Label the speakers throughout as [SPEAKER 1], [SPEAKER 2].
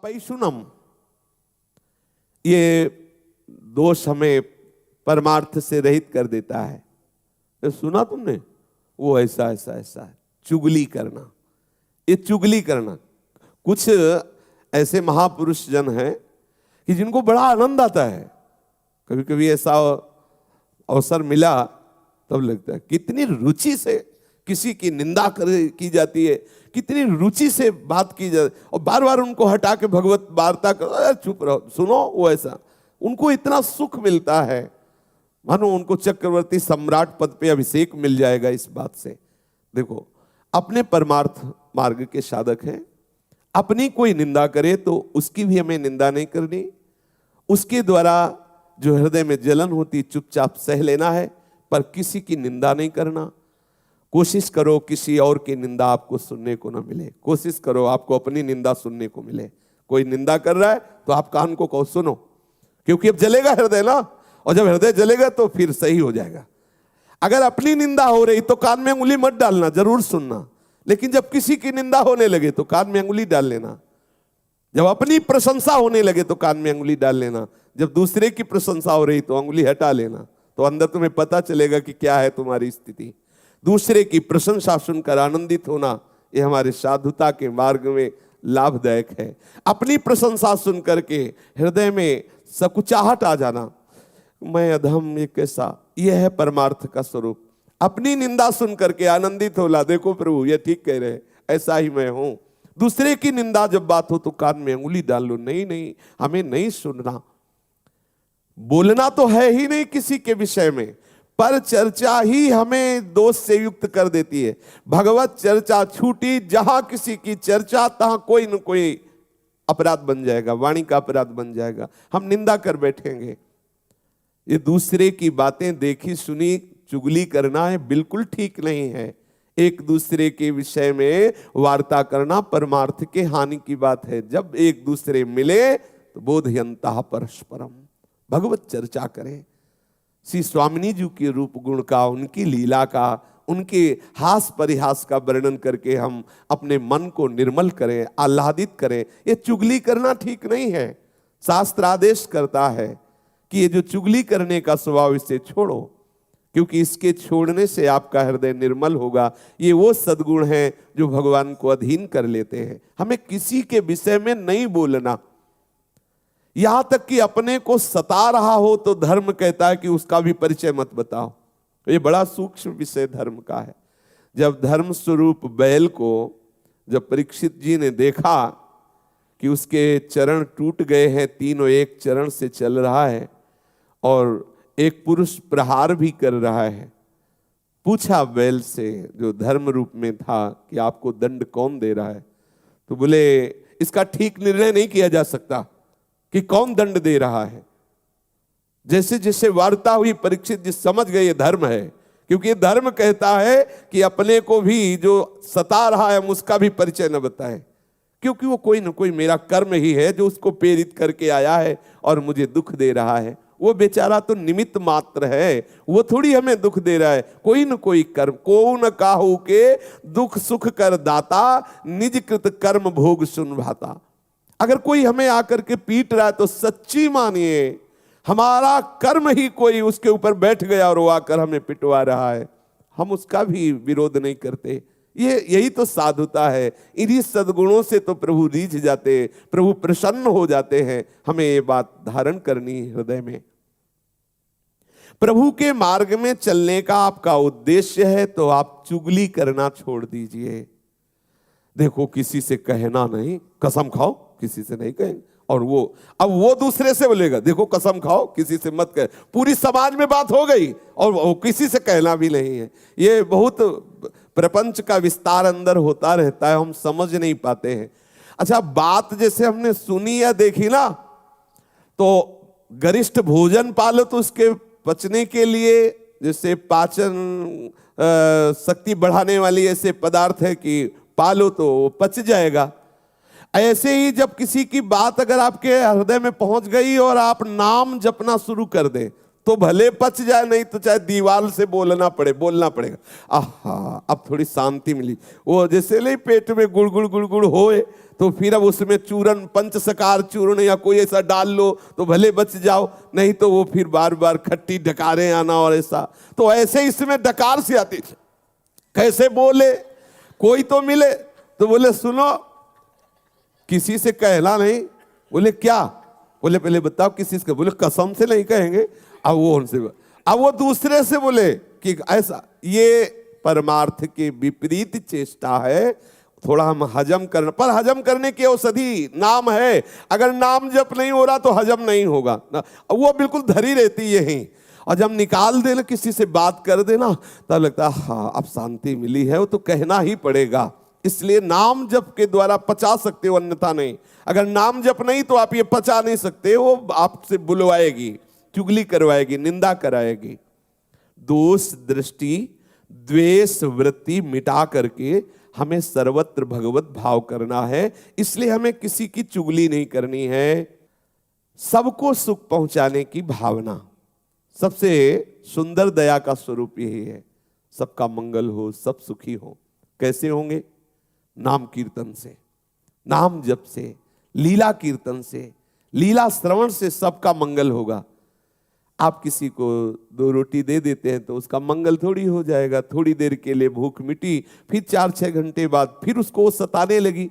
[SPEAKER 1] पैशुनम, ये दोष हमें परमार्थ से रहित कर देता है। तो सुना तुमने, वो ऐसा ऐसा ऐसा है, चुगली करना, ये चुगली करना। कुछ ऐसे महापुरुष जन हैं कि जिनको बड़ा आनंद आता है, कभी कभी ऐसा अवसर मिला तब लगता है कितनी रुचि से किसी की निंदा की जाती है, कितनी रुचि से बात की जाती, और बार बार उनको हटा के भगवत वार्ता करो, चुप रहो, सुनो, वो ऐसा उनको इतना सुख मिलता है मानो उनको चक्रवर्ती सम्राट पद पे अभिषेक मिल जाएगा इस बात से। देखो, अपने परमार्थ मार्ग के साधक हैं, अपनी कोई निंदा करे तो उसकी भी हमें निंदा नहीं करनी, उसके द्वारा जो हृदय में जलन होती चुपचाप सह लेना है, पर किसी की निंदा नहीं करना। कोशिश करो किसी और की निंदा आपको सुनने को ना मिले, कोशिश करो आपको अपनी निंदा सुनने को मिले। कोई निंदा कर रहा है तो आप कान को कहो सुनो, क्योंकि अब जलेगा हृदय ना, और जब हृदय जलेगा तो फिर सही हो जाएगा। अगर अपनी निंदा हो रही तो कान में अंगुली मत डालना, जरूर सुनना, लेकिन जब किसी की निंदा होने लगे तो कान में अंगुली डाल लेना। जब अपनी प्रशंसा होने लगे तो कान में अंगुली डाल लेना, जब दूसरे की प्रशंसा हो रही तो अंगुली हटा लेना, तो अंदर तुम्हें पता चलेगा कि क्या है तुम्हारी स्थिति। दूसरे की प्रशंसा सुनकर आनंदित होना, ये हमारे साधुता के मार्ग में लाभदायक है। अपनी प्रशंसा सुन करके हृदय में सकुचाहट आ जाना, मैं अधम, ये कैसा, यह है परमार्थ का स्वरूप। अपनी निंदा सुन करके आनंदित होला, देखो प्रभु ये ठीक कह रहे, ऐसा ही मैं हूं। दूसरे की निंदा जब बात हो तो कान में अंगुली डाल लो, नहीं नहीं हमें नहीं सुनना। बोलना तो है ही नहीं किसी के विषय में, पर चर्चा ही हमें दोष से युक्त कर देती है। भगवत चर्चा छूटी, जहां किसी की चर्चा तहां कोई न कोई अपराध बन जाएगा, वाणी का अपराध बन जाएगा, हम निंदा कर बैठेंगे। ये दूसरे की बातें देखी सुनी चुगली करना है, बिल्कुल ठीक नहीं है। एक दूसरे के विषय में वार्ता करना परमार्थ के हानि की बात है। जब एक दूसरे मिले तो बोधयंता परस्परम, भगवत चर्चा करें। श्री स्वामिनी जी के रूप गुण का, उनकी लीला का, उनके हास परिहास का वर्णन करके हम अपने मन को निर्मल करें, आह्लादित करें। ये चुगली करना ठीक नहीं है। शास्त्र आदेश करता है कि ये जो चुगली करने का स्वभाव, इसे छोड़ो, क्योंकि इसके छोड़ने से आपका हृदय निर्मल होगा। ये वो सद्गुण हैं जो भगवान को अधीन कर लेते हैं। हमें किसी के विषय में नहीं बोलना, यहां तक कि अपने को सता रहा हो तो धर्म कहता है कि उसका भी परिचय मत बताओ। ये बड़ा सूक्ष्म विषय धर्म का है। जब धर्म स्वरूप बैल को जब परीक्षित जी ने देखा कि उसके चरण टूट गए हैं, तीनों एक चरण से चल रहा है और एक पुरुष प्रहार भी कर रहा है, पूछा बैल से जो धर्म रूप में था कि आपको दंड कौन दे रहा है? तो बोले इसका ठीक निर्णय नहीं किया जा सकता कि कौन दंड दे रहा है। जैसे जैसे वार्ता हुई परीक्षित जी समझ गए ये धर्म है, क्योंकि धर्म कहता है कि अपने को भी जो सता रहा है हम उसका भी परिचय न बताएं, क्योंकि वो कोई न कोई मेरा कर्म ही है जो उसको प्रेरित करके आया है और मुझे दुख दे रहा है। वो बेचारा तो निमित्त मात्र है, वो थोड़ी हमें दुख दे रहा है। कोई न कोई कर्म, को न काहू के दुख सुख कर दाता, निज कृत कर्म भोग सुन भाता। अगर कोई हमें आकर के पीट रहा है तो सच्ची मानिए हमारा कर्म ही कोई उसके ऊपर बैठ गया और वो आकर हमें पिटवा रहा है, हम उसका भी विरोध नहीं करते। यही तो साधुता है। इन्हीं सद्गुणों से तो प्रभु रीझ जाते, प्रभु प्रसन्न हो जाते हैं। हमें ये बात धारण करनी हृदय में। प्रभु के मार्ग में चलने का आपका उद्देश्य है तो आप चुगली करना छोड़ दीजिए। देखो किसी से कहना नहीं, कसम खाओ किसी से नहीं कहेंगे, और अब वो दूसरे से बोलेगा देखो कसम खाओ किसी से मत कहे। पूरी समाज में बात हो गई और वो किसी से कहना भी नहीं है। ये बहुत प्रपंच का विस्तार अंदर होता रहता है, हम समझ नहीं पाते हैं। अच्छा, बात जैसे हमने सुनी या देखी ना, तो गरिष्ठ भोजन पालो तो उसके पचने के लिए, जैसे पाचन शक्ति बढ़ाने वाली ऐसे पदार्थ है कि पालो तो वो पच जाएगा। ऐसे ही जब किसी की बात अगर आपके हृदय में पहुंच गई और आप नाम जपना शुरू कर दें तो भले पच जाए, नहीं तो चाहे दीवार से बोलना पड़ेगा। आहा, अब थोड़ी शांति मिली। वो जैसे नहीं पेट में गुड़गुड़ होए तो फिर अब उसमें चूरन, पंचसकार चूर्ण या कोई ऐसा डाल लो तो भले बच जाओ, नहीं तो वो फिर बार बार खट्टी डकारें आना और ऐसा। तो ऐसे इसमें डकार से आती। कैसे बोले, कोई तो मिले तो बोले सुनो, किसी से कहना नहीं। बोले क्या? बोले पहले बताओ किसी से। बोले कसम से नहीं कहेंगे। अब वो उनसे, अब वो दूसरे से बोले कि ऐसा, ये परमार्थ के विपरीत चेष्टा है। थोड़ा हम हजम करना, पर हजम करने की औषधि नाम है। अगर नाम जप नहीं हो रहा तो हजम नहीं होगा, वो बिल्कुल धरी रहती यही। और जब निकाल देना, किसी से बात कर देना, तब लगता है हाँ अब शांति मिली है। वो तो कहना ही पड़ेगा। इसलिए नाम जप के द्वारा पचा सकते हो, अन्यथा नहीं। अगर नाम जप नहीं तो आप ये पचा नहीं सकते। वो आपसे बुलवाएगी, चुगली करवाएगी, निंदा कराएगी। दोष दृष्टि द्वेष वृत्ति मिटा करके हमें सर्वत्र भगवत भाव करना है। इसलिए हमें किसी की चुगली नहीं करनी है। सबको सुख पहुंचाने की भावना, सबसे सुंदर दया का स्वरूप यही है। सबका मंगल हो, सब सुखी हो। कैसे होंगे? नाम कीर्तन से, नाम जप से, लीला कीर्तन से, लीला श्रवण से सबका मंगल होगा। आप किसी को 2 रोटी दे देते हैं तो उसका मंगल थोड़ी हो जाएगा। थोड़ी देर के लिए भूख मिटी, फिर 4-6 घंटे बाद फिर उसको वो सताने लगी।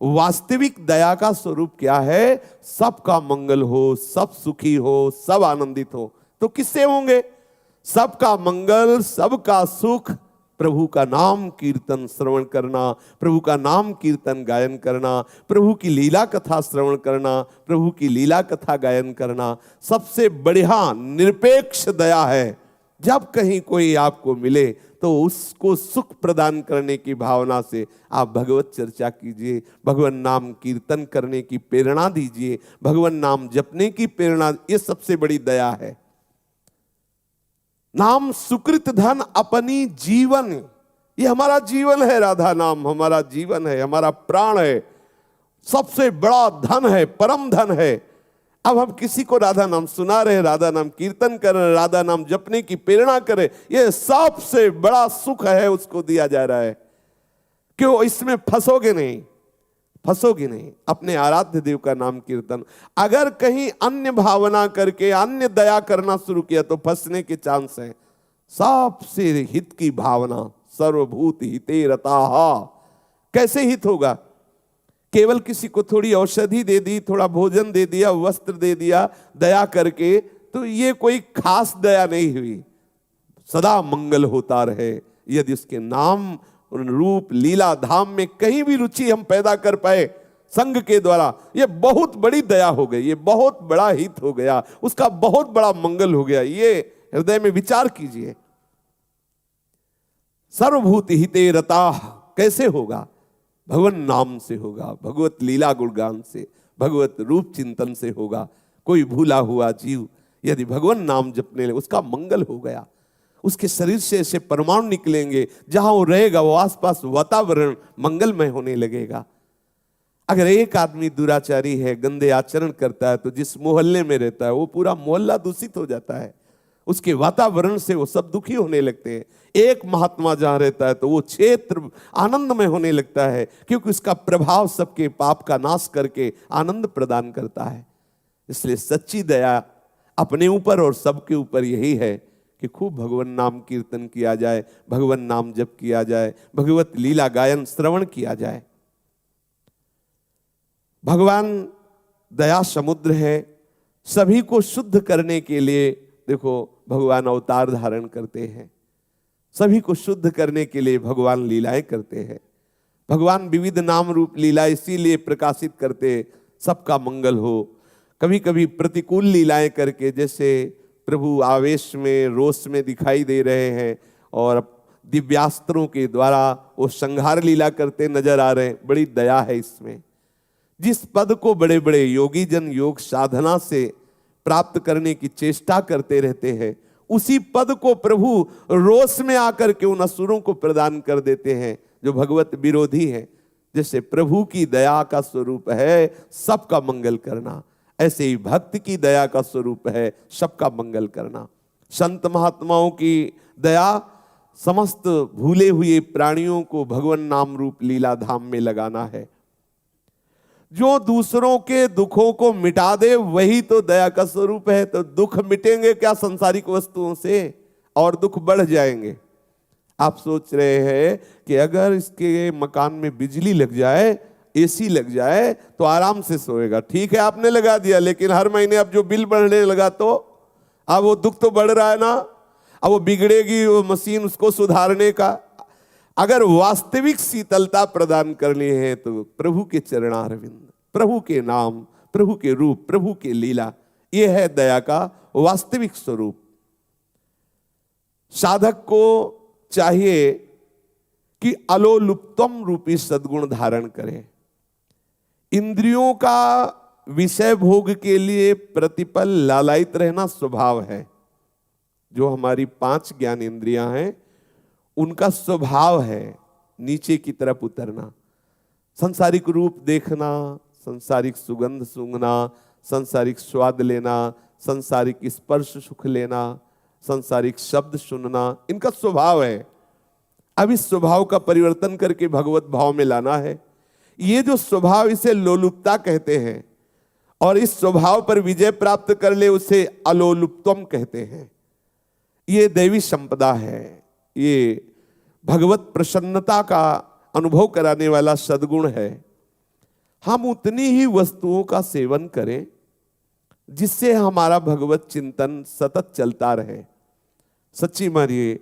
[SPEAKER 1] वास्तविक दया का स्वरूप क्या है? सबका मंगल हो, सब सुखी हो, सब आनंदित हो। तो किससे होंगे? सबका मंगल, सबका सुख, प्रभु का नाम कीर्तन श्रवण करना, प्रभु का नाम कीर्तन गायन करना, प्रभु की लीला कथा श्रवण करना, प्रभु की लीला कथा गायन करना सबसे बढ़िया निरपेक्ष दया है। जब कहीं कोई आपको मिले तो उसको सुख प्रदान करने की भावना से आप भगवत चर्चा कीजिए, भगवान नाम कीर्तन करने की प्रेरणा दीजिए, भगवान नाम जपने की प्रेरणा। ये सबसे बड़ी दया है। नाम सुकृत धन अपनी जीवन, ये हमारा जीवन है। राधा नाम हमारा जीवन है, हमारा प्राण है, सबसे बड़ा धन है, परम धन है। अब हम किसी को राधा नाम सुना रहे, राधा नाम कीर्तन कर रहे, राधा नाम जपने की प्रेरणा करें, ये सबसे बड़ा सुख है, उसको दिया जा रहा है। क्यों? इसमें फंसोगे नहीं, फंसोगे नहीं। अपने आराध्य देव का नाम कीर्तन, अगर कहीं अन्य भावना करके अन्य दया करना शुरू किया तो फंसने के चांस हैं। सबसे हित की भावना, सर्वभूत हिते रताः। कैसे हित होगा? केवल किसी को थोड़ी औषधि दे दी, थोड़ा भोजन दे दिया, वस्त्र दे दिया दया करके, तो ये कोई खास दया नहीं हुई। सदा मंगल होता रहे। यदि उसके नाम रूप लीला धाम में कहीं भी रुचि हम पैदा कर पाए संग के द्वारा, ये बहुत बड़ी दया हो गई, ये बहुत बड़ा हित हो गया, उसका बहुत बड़ा मंगल हो गया। ये हृदय में विचार कीजिए। सर्वभूत हिते रताः कैसे होगा? भगवान नाम से होगा, भगवत लीला गुणगान से, भगवत रूप चिंतन से होगा। कोई भूला हुआ जीव यदि भगवान नाम जपने लगे, उसका मंगल हो गया। उसके शरीर से ऐसे परमाणु निकलेंगे, जहां वो रहेगा वो आसपास वातावरण मंगलमय होने लगेगा। अगर एक आदमी दुराचारी है, गंदे आचरण करता है, तो जिस मोहल्ले में रहता है वो पूरा मोहल्ला दूषित हो जाता है। उसके वातावरण से वो सब दुखी होने लगते हैं। एक महात्मा जहां रहता है तो वो क्षेत्र आनंदमय होने लगता है, क्योंकि उसका प्रभाव सबके पाप का नाश करके आनंद प्रदान करता है। इसलिए सच्ची दया अपने ऊपर और सबके ऊपर यही है कि खूब भगवान नाम कीर्तन किया जाए, भगवान नाम जप किया जाए, भगवत लीला गायन श्रवण किया जाए। भगवान दया समुद्र है। सभी को शुद्ध करने के लिए देखो भगवान अवतार धारण करते हैं। सभी को शुद्ध करने के लिए भगवान लीलाएं करते हैं। भगवान विविध नाम रूप लीला इसीलिए प्रकाशित करते, सबका मंगल हो। कभी कभी प्रतिकूल लीलाएं करके, जैसे प्रभु आवेश में, रोष में दिखाई दे रहे हैं और दिव्यास्त्रों के द्वारा वो संहार लीला करते नजर आ रहे हैं। बड़ी दया है इसमें। जिस पद को बड़े बड़े योगी जन योग साधना से प्राप्त करने की चेष्टा करते रहते हैं, उसी पद को प्रभु रोष में आकर के उन असुरों को प्रदान कर देते हैं जो भगवत विरोधी हैं। जैसे प्रभु की दया का स्वरूप है सबका मंगल करना, ऐसे ही भक्त की दया का स्वरूप है सबका मंगल करना। संत महात्माओं की दया समस्त भूले हुए प्राणियों को भगवान नाम रूप लीला धाम में लगाना है। जो दूसरों के दुखों को मिटा दे वही तो दया का स्वरूप है। तो दुख मिटेंगे क्या संसारिक वस्तुओं से, और दुख बढ़ जाएंगे। आप सोच रहे हैं कि अगर इसके मकान में बिजली लग जाए, एसी लग जाए तो आराम से सोएगा। ठीक है आपने लगा दिया, लेकिन हर महीने अब जो बिल बढ़ने लगा तो अब वो दुख तो बढ़ रहा है ना। अब वो बिगड़ेगी वो मशीन, उसको सुधारने का। अगर वास्तविक शीतलता प्रदान करनी है तो प्रभु के चरणारविंद, प्रभु के नाम, प्रभु के रूप, प्रभु के लीला, यह है दया का वास्तविक स्वरूप। साधक को चाहिए कि अलोलुप्तम रूपी सद्गुण धारण करे। इंद्रियों का विषय भोग के लिए प्रतिपल लालायित रहना स्वभाव है। जो हमारी 5 ज्ञान इंद्रियां हैं उनका स्वभाव है नीचे की तरफ उतरना। सांसारिक रूप देखना, सांसारिक सुगंध सूंघना, सांसारिक स्वाद लेना, सांसारिक स्पर्श सुख लेना, सांसारिक शब्द सुनना, इनका स्वभाव है। अब इस स्वभाव का परिवर्तन करके भगवत भाव में लाना है। ये जो स्वभाव, इसे लोलुपता कहते हैं, और इस स्वभाव पर विजय प्राप्त कर ले उसे अलोलुप्तम कहते हैं। ये दैवी संपदा है, ये भगवत प्रसन्नता का अनुभव कराने वाला सद्गुण है। हम उतनी ही वस्तुओं का सेवन करें जिससे हमारा भगवत चिंतन सतत चलता रहे। सच्ची मानिए,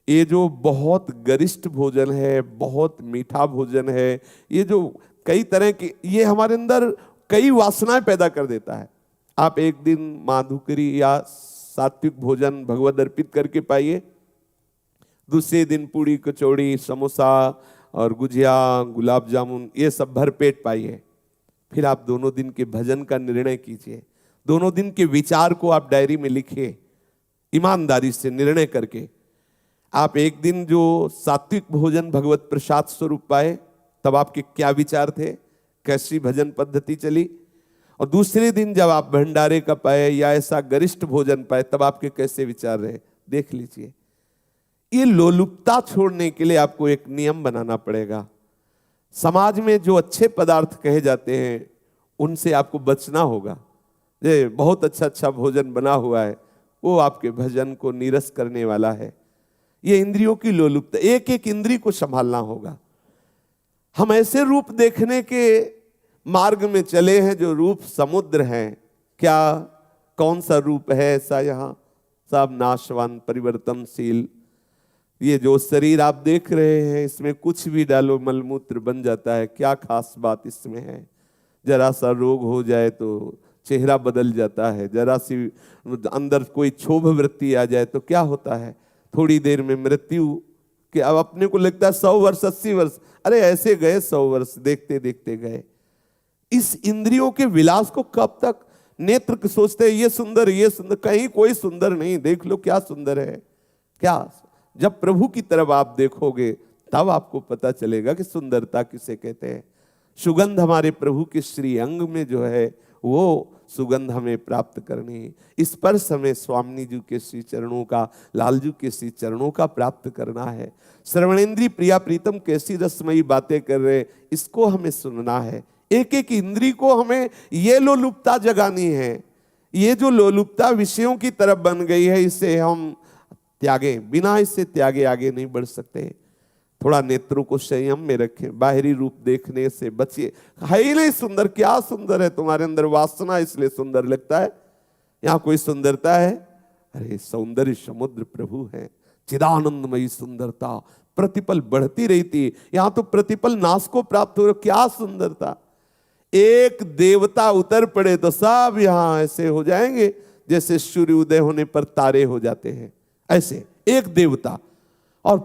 [SPEAKER 1] ये जो बहुत गरिष्ठ भोजन है, बहुत मीठा भोजन है, ये जो कई तरह की, ये हमारे अंदर कई वासनाएं पैदा कर देता है। आप एक दिन माधुकरी या सात्विक भोजन भगवत अर्पित करके पाइए, दूसरे दिन पूड़ी कचौड़ी समोसा और गुजिया गुलाब जामुन ये सब भर पेट पाइए। फिर आप दोनों दिन के भजन का निर्णय कीजिए, दोनों दिन के विचार को आप डायरी में लिखिए, ईमानदारी से निर्णय करके। आप एक दिन जो सात्विक भोजन भगवत प्रसाद स्वरूप पाए तब आपके क्या विचार थे, कैसी भजन पद्धति चली, और दूसरे दिन जब आप भंडारे का पाए या ऐसा गरिष्ठ भोजन पाए तब आपके कैसे विचार रहे, देख लीजिए। ये लोलुपता छोड़ने के लिए आपको एक नियम बनाना पड़ेगा। समाज में जो अच्छे पदार्थ कहे जाते हैं उनसे आपको बचना होगा। ये बहुत अच्छा अच्छा भोजन बना हुआ है, वो आपके भजन को नीरस करने वाला है। ये इंद्रियों की लोलुपता, एक एक इंद्री को संभालना होगा। हम ऐसे रूप देखने के मार्ग में चले हैं जो रूप समुद्र हैं। क्या कौन सा रूप है ऐसा, यहाँ सब नाशवान परिवर्तनशील। ये जो शरीर आप देख रहे हैं इसमें कुछ भी डालो मलमूत्र बन जाता है। क्या खास बात इसमें है? जरा सा रोग हो जाए तो चेहरा बदल जाता है, जरा सी अंदर कोई क्षोभ वृत्ति आ जाए तो क्या होता है, थोड़ी देर में मृत्यु। कि अब अपने को लगता है 100 वर्ष 80 वर्ष, अरे ऐसे गए 100 वर्ष, देखते देखते गए। इस इंद्रियों के विलास को कब तक नेत्र सोचते हैं ये सुंदर ये सुंदर, कहीं कोई सुंदर नहीं। देख लो क्या सुंदर है क्या। जब प्रभु की तरफ आप देखोगे तब आपको पता चलेगा कि सुंदरता किसे कहते हैं। सुगंध हमारे प्रभु के श्री अंग में जो है वो सुगंध हमें प्राप्त करनी। स्पर्श हमें स्वामी जी के श्री चरणों का, लालजू के श्री चरणों का प्राप्त करना है। श्रवणेंद्री प्रिया प्रीतम कैसी रसमयी बातें कर रहे, इसको हमें सुनना है। एक एक इंद्री को हमें ये लोलुपता जगानी है। ये जो लोलुपता विषयों की तरफ बन गई है इसे हम त्यागे, बिना इससे त्यागे आगे नहीं बढ़ सकते। थोड़ा नेत्रों को संयम में रखें, बाहरी रूप देखने से बचिए। है ही नहीं सुंदर, क्या सुंदर है तुम्हारे अंदर, वासना इसलिए सुंदर लगता है। यहाँ कोई सुंदरता है? अरे सौंदर्य समुद्र प्रभु है, चिदानंदमयी सुंदरता प्रतिपल बढ़ती रहती। यहाँ तो प्रतिपल नाश को प्राप्त हो, क्या सुंदरता। एक देवता उतर पड़े तो सब यहाँ ऐसे हो जाएंगे जैसे सूर्य उदय होने पर तारे हो जाते हैं, ऐसे एक देवता। और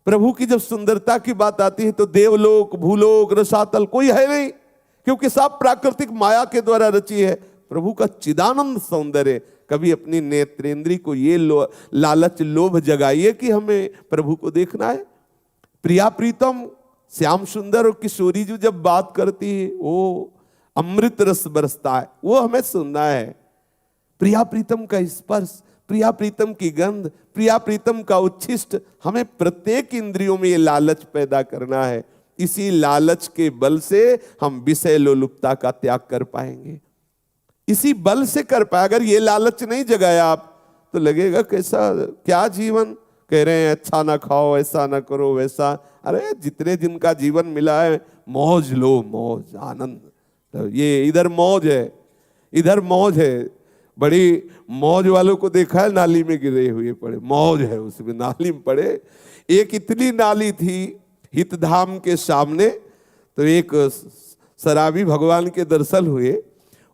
[SPEAKER 1] प्रभु की जब सुंदरता की बात आती है तो देवलोक भूलोक रसातल कोई है नहीं, क्योंकि सब प्राकृतिक माया के द्वारा रची है। प्रभु का चिदानंद सौंदर्य। कभी अपनी नेत्रेंद्री को ये लालच लोभ जगाइए कि हमें प्रभु को देखना है। प्रिया प्रीतम श्याम सुंदर और किशोरी जी जब बात करती है, ओ अमृत रस बरसता है, वो हमें सुनना है। प्रिया प्रीतम का स्पर्श, प्रिया प्रीतम की गंध, प्रिया प्रीतम का उच्छिष्ट, हमें प्रत्येक इंद्रियों में ये लालच पैदा करना है। इसी लालच के बल से हम विषय लोलुपता का त्याग कर पाएंगे, इसी बल से कर पाए। अगर ये लालच नहीं जगाया आप तो लगेगा कैसा क्या जीवन, कह रहे हैं अच्छा ना खाओ, ऐसा ना करो, वैसा। अरे जितने दिन का जीवन मिला है मौज लो, मौज आनंद। तो ये इधर मौज है, इधर मौज है। बड़ी मौज वालों को देखा है नाली में गिरे हुए पड़े, मौज है उसमें, नाली में पड़े। एक इतनी नाली थी हितधाम के सामने, तो एक शराबी भगवान के दर्शन हुए।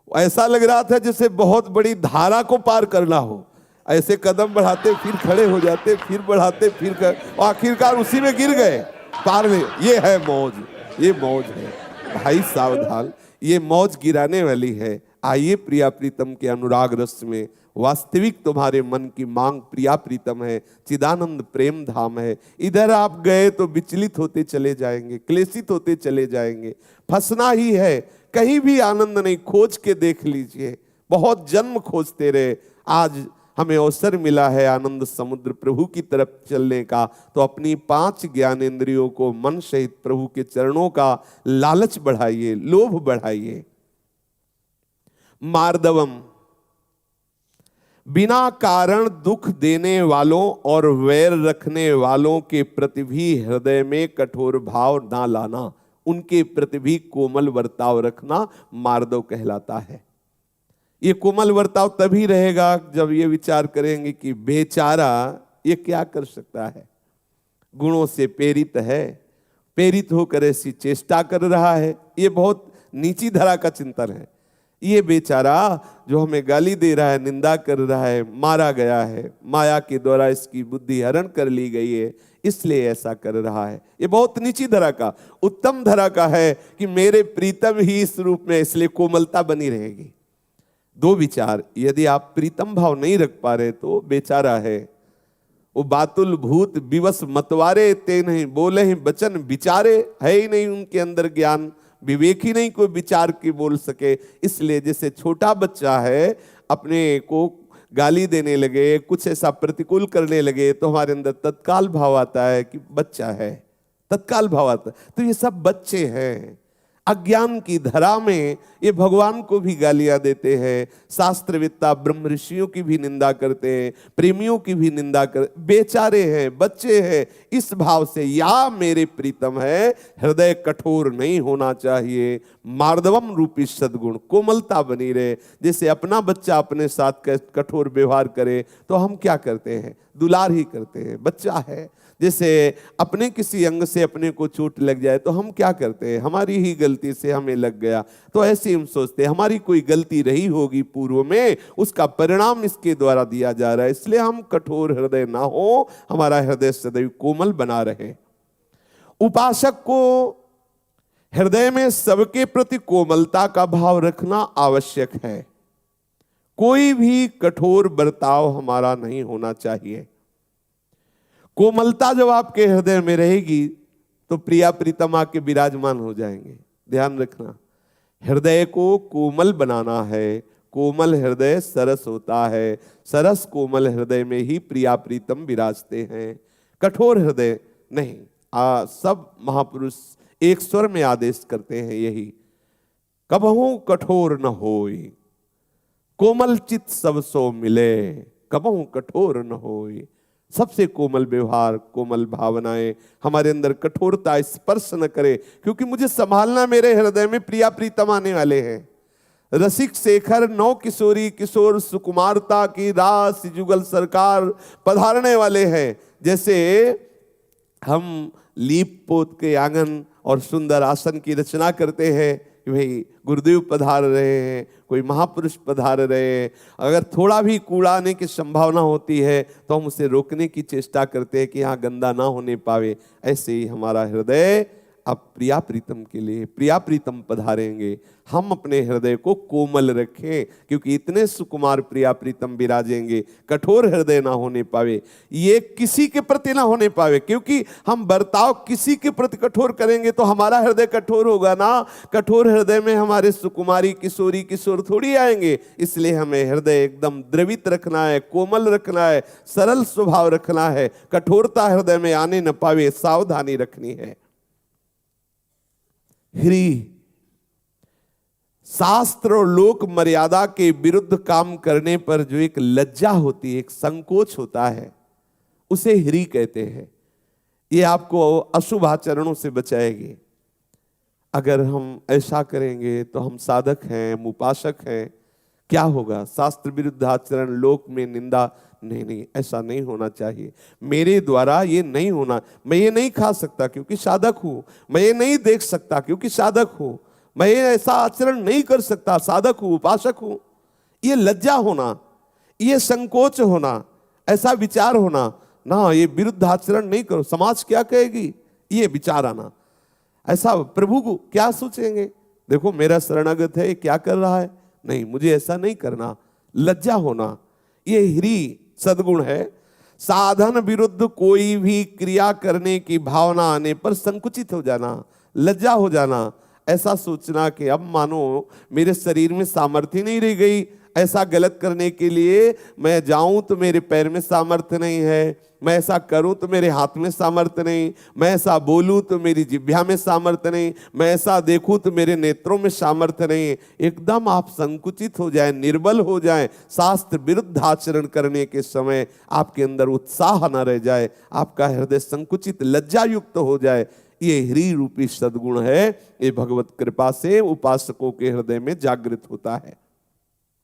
[SPEAKER 1] ऐसा लग रहा था जैसे बहुत बड़ी धारा को पार करना हो, ऐसे कदम बढ़ाते फिर खड़े हो जाते, फिर बढ़ाते फिर और आखिरकार उसी में गिर गए पार में। ये है मौज, ये मौज है भाई, सावधान, ये मौज गिराने वाली है। आइए प्रिया प्रीतम के अनुराग रस में, वास्तविक तुम्हारे मन की मांग प्रिया प्रीतम है, चिदानंद प्रेम धाम है। इधर आप गए तो विचलित होते चले जाएंगे, क्लेशित होते चले जाएंगे, फंसना ही है, कहीं भी आनंद नहीं। खोज के देख लीजिए, बहुत जन्म खोजते रहे, आज हमें अवसर मिला है आनंद समुद्र प्रभु की तरफ चलने का। तो अपनी 5 ज्ञानेंद्रियों को मन सहित प्रभु के चरणों का लालच बढ़ाइए, लोभ बढ़ाइए। मार्दवम, बिना कारण दुख देने वालों और वैर रखने वालों के प्रति भी हृदय में कठोर भाव ना लाना, उनके प्रति भी कोमल बर्ताव रखना मार्दव कहलाता है। ये कोमल बर्ताव तभी रहेगा जब ये विचार करेंगे कि बेचारा ये क्या कर सकता है, गुणों से प्रेरित है, प्रेरित होकर ऐसी चेष्टा कर रहा है। ये बहुत नीची धरा का चिंतन है। ये बेचारा जो हमें गाली दे रहा है, निंदा कर रहा है, मारा गया है, माया के द्वारा इसकी बुद्धि हरण कर ली गई है, इसलिए ऐसा कर रहा है। ये बहुत नीची धरा का। उत्तम धरा का है कि मेरे प्रीतम ही इस रूप में, इसलिए कोमलता बनी रहेगी। 2 विचार, यदि आप प्रीतम भाव नहीं रख पा रहे तो बेचारा है। वो बातुल भूत विवश मतवारे, ते नहीं बोले ही बचन विचारे, है ही नहीं उनके अंदर ज्ञान, विवेक ही नहीं कोई विचार की बोल सके। इसलिए जैसे छोटा बच्चा है, अपने को गाली देने लगे, कुछ ऐसा प्रतिकूल करने लगे तो हमारे अंदर तत्काल भाव आता है कि बच्चा है, तत्काल भाव आता है। तो ये सब बच्चे हैं। अज्ञान की धरा में ये भगवान को भी गालियां देते हैं, शास्त्रवेत्ता ब्रह्म ऋषियों की भी निंदा करते हैं, प्रेमियों की भी निंदा कर, बेचारे हैं, बच्चे हैं। इस भाव से या मेरे प्रीतम है, हृदय कठोर नहीं होना चाहिए। मार्दवम रूपी सद्गुण, कोमलता बनी रहे। जैसे अपना बच्चा अपने साथ कठोर व्यवहार करे तो हम क्या करते हैं, दुलार ही करते हैं, बच्चा है। जैसे अपने किसी अंग से अपने को चोट लग जाए तो हम क्या करते हैं, हमारी ही गलती से हमें लग गया, तो ऐसे हम सोचते हैं हमारी कोई गलती रही होगी पूर्व में, उसका परिणाम इसके द्वारा दिया जा रहा है। इसलिए हम कठोर हृदय ना हो, हमारा हृदय सदैव कोमल बना रहे। उपासक को हृदय में सबके प्रति कोमलता का भाव रखना आवश्यक है। कोई भी कठोर बर्ताव हमारा नहीं होना चाहिए। कोमलता जब आपके हृदय में रहेगी तो प्रिया प्रीतम आके विराजमान हो जाएंगे। ध्यान रखना, हृदय को कोमल बनाना है। कोमल हृदय सरस होता है, सरस कोमल हृदय में ही प्रिया प्रीतम विराजते हैं, कठोर हृदय नहीं। सब महापुरुष एक स्वर में आदेश करते हैं यही, कबहू कठोर न होई, कोमल चित सब सो मिले, कबहू कठोर न होई। सबसे कोमल व्यवहार, कोमल भावनाएं, हमारे अंदर कठोरता स्पर्श न करे, क्योंकि मुझे संभालना, मेरे हृदय में प्रिया प्रीतम आने वाले हैं। रसिक शेखर नौ किशोरी किशोर सुकुमारता की रास जुगल सरकार पधारने वाले हैं। जैसे हम लीप पोत के आंगन और सुंदर आसन की रचना करते हैं कि भाई गुरुदेव पधार रहे हैं, कोई महापुरुष पधार रहे हैं। अगर थोड़ा भी कूड़ा आने की संभावना होती है तो हम उसे रोकने की चेष्टा करते हैं कि यहाँ गंदा ना होने पावे। ऐसे ही हमारा हृदय अब प्रिया प्रीतम के लिए प्रिया प्रीतम पधारेंगे। हम अपने हृदय को कोमल रखें, क्योंकि इतने सुकुमार प्रिया प्रीतम विराजेंगे, कठोर हृदय ना होने पावे, ये किसी के प्रति ना होने पावे। क्योंकि हम बर्ताव किसी के प्रति कठोर करेंगे तो हमारा हृदय कठोर होगा ना। कठोर हृदय में हमारे सुकुमारी किशोरी किशोर थोड़ी आएंगे। इसलिए हमें हृदय एकदम द्रवित रखना है, कोमल रखना है, सरल स्वभाव रखना है। कठोरता हृदय में आने न पावे, सावधानी रखनी है। ह्री, शास्त्र और लोक मर्यादा के विरुद्ध काम करने पर जो एक लज्जा होती है, एक संकोच होता है, उसे ह्री कहते हैं। ये आपको अशुभ आचरणों से बचाएगी। अगर हम ऐसा करेंगे तो हम साधक हैं, हम उपासक हैं, क्या होगा? शास्त्र विरुद्ध आचरण, लोक में निंदा। नहीं, ऐसा नहीं होना चाहिए। मेरे द्वारा ये नहीं होना। मैं ये नहीं खा सकता क्योंकि साधक हूं, मैं ये नहीं देख सकता क्योंकि साधक हूं, मैं ये ऐसा आचरण नहीं कर सकता, साधक हूं, उपासक हूं। ये लज्जा होना, ये संकोच होना, ऐसा विचार होना ना, ये विरुद्ध आचरण नहीं करो, समाज क्या कहेगी, ये विचार आना। ऐसा प्रभु को क्या सोचेंगे, देखो मेरा शरणागत है, ये क्या कर रहा है, नहीं मुझे ऐसा नहीं करना। लज्जा होना, ये ह्री सद्गुण है। साधन विरुद्ध कोई भी क्रिया करने की भावना आने पर संकुचित हो जाना, लज्जा हो जाना, ऐसा सोचना कि अब मानो मेरे शरीर में सामर्थ्य नहीं रह गई, ऐसा गलत करने के लिए मैं जाऊं तो मेरे पैर में सामर्थ्य नहीं है, मैं ऐसा करूं तो मेरे हाथ में सामर्थ्य नहीं, मैं ऐसा बोलूं तो मेरी जिह्वा में सामर्थ्य नहीं, मैं ऐसा देखूं तो मेरे नेत्रों में सामर्थ्य नहीं। एकदम आप संकुचित हो जाएं, निर्बल हो जाएं, शास्त्र विरुद्ध आचरण करने के समय आपके अंदर उत्साह न रह जाए, आपका हृदय संकुचित लज्जा युक्त हो जाए। ये ह्री रूपी सद्गुण है, ये भगवत कृपा से उपासकों के हृदय में जागृत होता है।